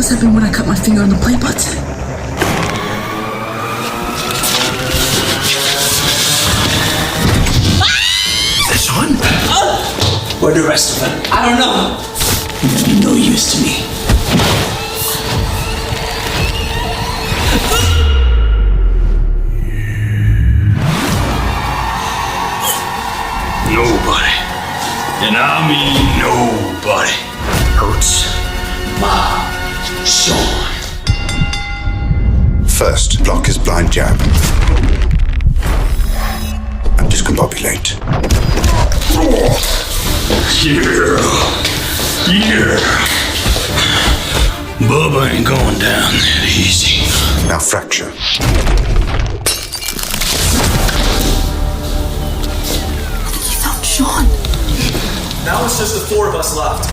must have been when I cut my finger on the play button. This one? Where'd the rest of them? I don't know. You're no use to me. Nobody, and I mean nobody, hurts my Sean. First, block his blind jab. And discombobulate. Yeah. Bubba ain't going down that easy. Now fracture. He found Sean. Now it's just the four of us left.